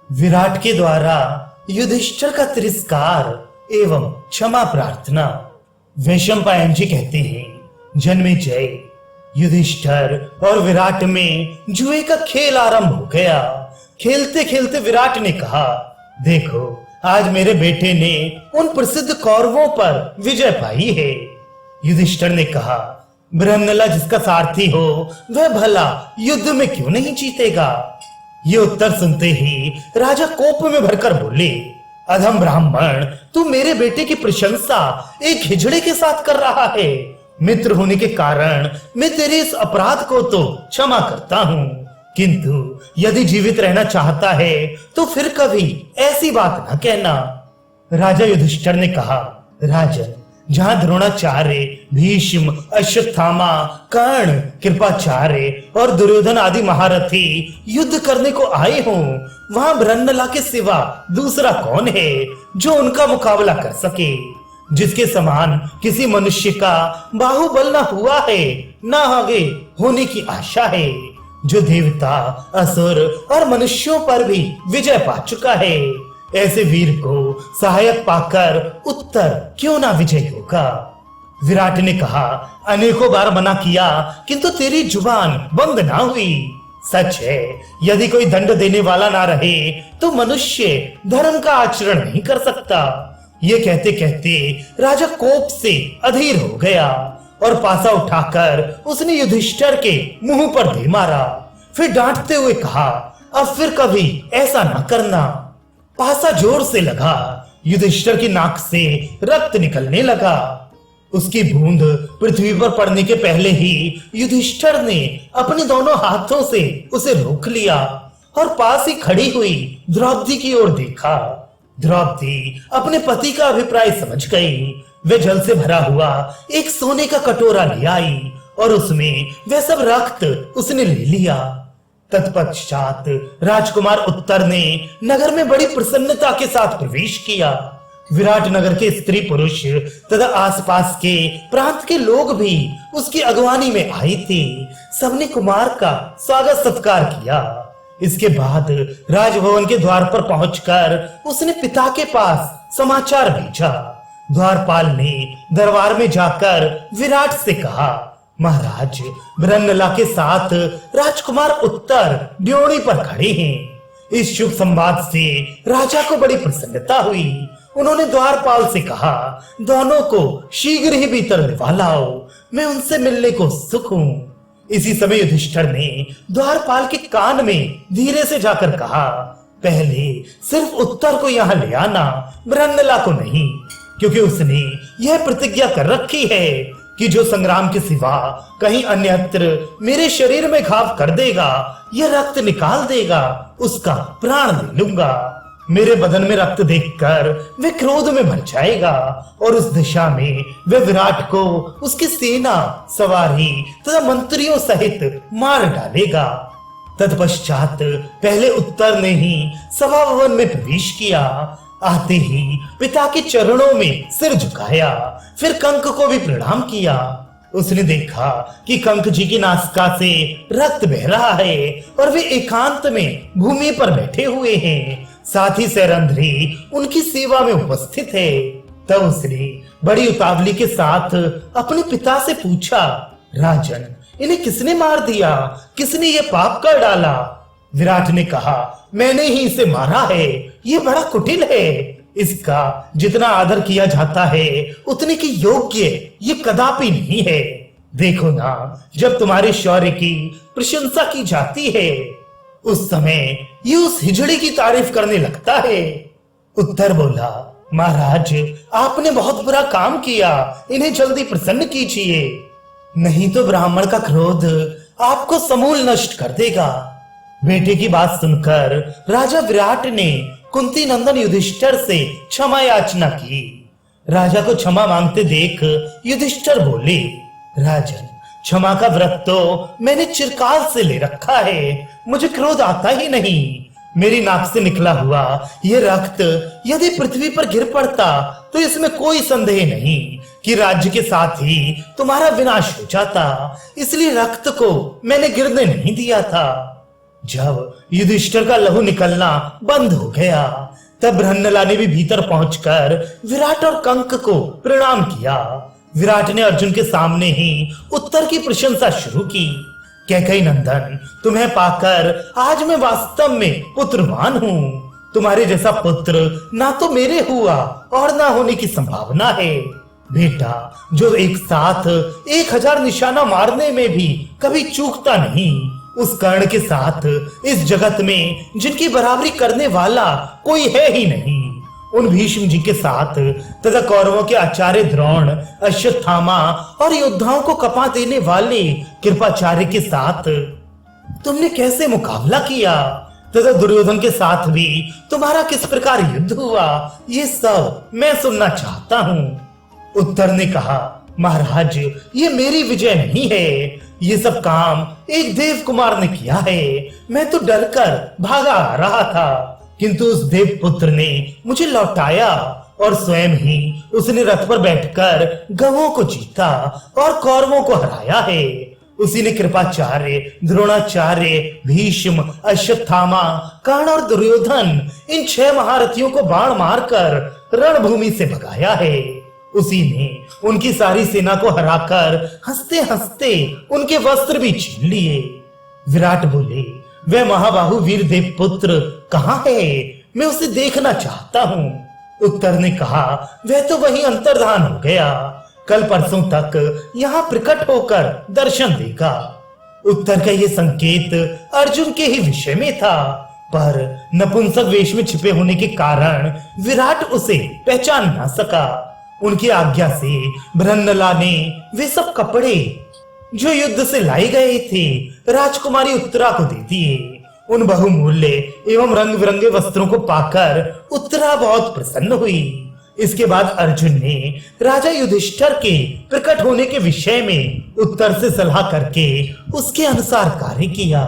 विराट के द्वारा युधिष्ठिर का तिरस्कार एवं क्षमा प्रार्थना। वैशंपायन जी कहते हैं, जन्मेजय, युधिष्ठिर और विराट में जुए का खेल आरंभ हो गया। खेलते खेलते विराट ने कहा, देखो आज मेरे बेटे ने उन प्रसिद्ध कौरवों पर विजय पाई है। युधिष्ठिर ने कहा, बृहन्नला जिसका सारथी हो वह भला युद्ध में क्यों नहीं जीतेगा। ये उत्तर सुनते ही राजा कोप में भरकर बोले, अधम ब्राह्मण, तू मेरे बेटे की प्रशंसा एक हिजड़े के साथ कर रहा है। मित्र होने के कारण मैं तेरे इस अपराध को तो क्षमा करता हूँ, किंतु यदि जीवित रहना चाहता है तो फिर कभी ऐसी बात न कहना। राजा युधिष्ठिर ने कहा, राजन, जहां द्रोणाचार्य, भीष्म, अश्वत्थामा, कर्ण, कृपाचार्य और दुर्योधन आदि महारथी युद्ध करने को आए हों, वहां बृहन्नला के सिवा दूसरा कौन है जो उनका मुकाबला कर सके। जिसके समान किसी मनुष्य का बाहुबल न हुआ है, न आगे होने की आशा है, जो देवता, असुर और मनुष्यों पर भी विजय पा चुका है। ऐसे वीर को सहायक पाकर उत्तर क्यों ना विजय होगा। विराट ने कहा, अनेकों बार मना किया किंतु तेरी जुबान बंद ना हुई। सच है, यदि कोई दंड देने वाला ना रहे तो मनुष्य धर्म का आचरण नहीं कर सकता। ये कहते कहते राजा कोप से अधीर हो गया और पासा उठाकर उसने युधिष्ठिर के मुंह पर दे मारा। फिर डांटते हुए कहा, अब फिर कभी ऐसा ना करना। पासा जोर से लगा, युधिष्ठिर की नाक से रक्त निकलने लगा। उसकी बूंद पृथ्वी पर पड़ने के पहले ही युधिष्ठिर ने अपने दोनों हाथों से उसे रोक लिया और पास ही खड़ी हुई द्रौपदी की ओर देखा। द्रौपदी अपने पति का अभिप्राय समझ गई। वे जल से भरा हुआ एक सोने का कटोरा ले आई और उसमें वह सब रक्त उसने ले लिया। तत्पश्चात राजकुमार उत्तर ने नगर में बड़ी प्रसन्नता के साथ प्रवेश किया। विराट नगर के स्त्री पुरुष तथा आसपास के प्रांत के लोग भी उसकी अगवानी में आए थे। सबने कुमार का स्वागत सत्कार किया। इसके बाद राजभवन के द्वार पर पहुंचकर उसने पिता के पास समाचार भेजा। द्वारपाल ने दरबार में जाकर विराट से कहा, महाराज, बृहन्नला के साथ राजकुमार उत्तर ड्योढ़ी पर खड़े हैं। इस शुभ संवाद से राजा को बड़ी प्रसन्नता हुई। उन्होंने द्वारपाल से कहा, दोनों को शीघ्र ही भीतर बुला लाओ, मैं उनसे मिलने को उत्सुक हूँ। इसी समय युधिष्ठिर ने द्वारपाल के कान में धीरे से जाकर कहा, पहले सिर्फ उत्तर को यहाँ ले आना, बृहन्नला को नहीं, क्योंकि उसने यह प्रतिज्ञा कर रखी है कि जो संग्राम के सिवा कहीं अन्यत्र मेरे शरीर में घाव कर देगा, यह रक्त निकाल देगा, उसका प्राण ले लूंगा। मेरे बदन में रक्त देखकर वे क्रोध में भर जाएगा और उस दिशा में वे विराट को उसकी सेना, सवारी तथा मंत्रियों सहित मार डालेगा। तत्पश्चात पहले उत्तर ने ही सभा भवन में प्रवेश किया। आते ही पिता के चरणों में सिर झुकाया, फिर कंक को भी प्रणाम किया। उसने देखा कि कंक जी की नासिका से रक्त बह रहा है और वे एकांत में भूमि पर बैठे हुए हैं। साथ ही सैरंध्री उनकी सेवा में उपस्थित है। तब उसने बड़ी उतावली के साथ अपने पिता से पूछा, राजन, इन्हें किसने मार दिया? किसने ये पाप कर डाला? विराट ने कहा, मैंने ही इसे मारा है। ये बड़ा कुटिल है। इसका जितना आदर किया जाता है उतने के योग्य ये कदापि नहीं है। देखो ना, जब तुम्हारे शौर्य की प्रशंसा की जाती है उस समय ये उस हिजड़े की तारीफ करने लगता है। उत्तर बोला, महाराज, आपने बहुत बुरा काम किया, इन्हें जल्दी प्रसन्न कीजिए, नहीं तो ब्राह्मण का क्रोध आपको समूल नष्ट कर देगा। बेटे की बात सुनकर राजा विराट ने कुंती नंदन युधिष्ठिर से क्षमा याचना की। राजा को क्षमा मांगते देख युधिष्ठिर बोले, राजन, क्षमा का व्रत तो मैंने चिरकाल से ले रखा है, मुझे क्रोध आता ही नहीं। मेरी नाक से निकला हुआ यह रक्त यदि पृथ्वी पर गिर पड़ता तो इसमें कोई संदेह नहीं कि राज्य के साथ ही तुम्हारा विनाश हो जाता। इसलिए रक्त को मैंने गिरने नहीं दिया था। जब युधिष्ठिर का लहू निकलना बंद हो गया तब बृहन्नला ने भी भीतर पहुंचकर विराट और कंक को प्रणाम किया। विराट ने अर्जुन के सामने ही उत्तर की प्रशंसा शुरू की। कैकेयी नंदन, तुम्हें पाकर आज मैं वास्तव में पुत्रवान हूँ। तुम्हारे जैसा पुत्र ना तो मेरे हुआ और ना होने की संभावना है। बेटा जो एक साथ 1000 निशाना मारने में भी कभी चूकता नहीं, उस कर्ण के साथ इस जगत में जिनकी बराबरी करने वाला कोई है ही नहीं। उन भीष्म जी के साथ तथा कौरवों के आचार्य द्रोण, अश्वत्थामा और योद्धाओं को कपा देने वाले कृपाचार्य के साथ तुमने कैसे मुकाबला किया तथा दुर्योधन के साथ भी तुम्हारा किस प्रकार युद्ध हुआ, ये सब मैं सुनना चाहता हूँ। उत्तर ने कहा, महाराज ये मेरी विजय नहीं है, ये सब काम एक देव कुमार ने किया है। मैं तो डरकर भागा आ रहा था, किंतु उस देव पुत्र ने मुझे लौटाया और स्वयं ही उसने रथ पर बैठकर गवों को जीता और कौरवों को हराया है। उसी ने कृपाचार्य, द्रोणाचार्य, भीष्म, अश्वत्थामा, कर्ण और दुर्योधन इन 6 महारथियों को बाण मारकर रणभूमि से भगाया है। उसी ने उनकी सारी सेना को हराकर हंसते हंसते उनके वस्त्र भी छीन लिए। विराट बोले, वह महाबाहु वीर देव पुत्र कहाँ है? मैं उसे देखना चाहता हूँ। उत्तर ने कहा, वह तो वहीं अंतर्धान हो गया, कल परसों तक यहाँ प्रकट होकर दर्शन देगा। उत्तर का ये संकेत अर्जुन के ही विषय में था, पर नपुंसक वेश में छिपे होने के कारण विराट उसे पहचान न सका। उनकी आज्ञा से बृहन्नला ने वे सब कपड़े जो युद्ध से लाए गए थे राजकुमारी उत्तरा को दे दिए। उन बहुमूल्य एवं रंग बिरंगे वस्त्रों को पाकर उत्तरा बहुत प्रसन्न हुई। इसके बाद अर्जुन ने राजा युधिष्ठिर के प्रकट होने के विषय में उत्तर से सलाह करके उसके अनुसार कार्य किया।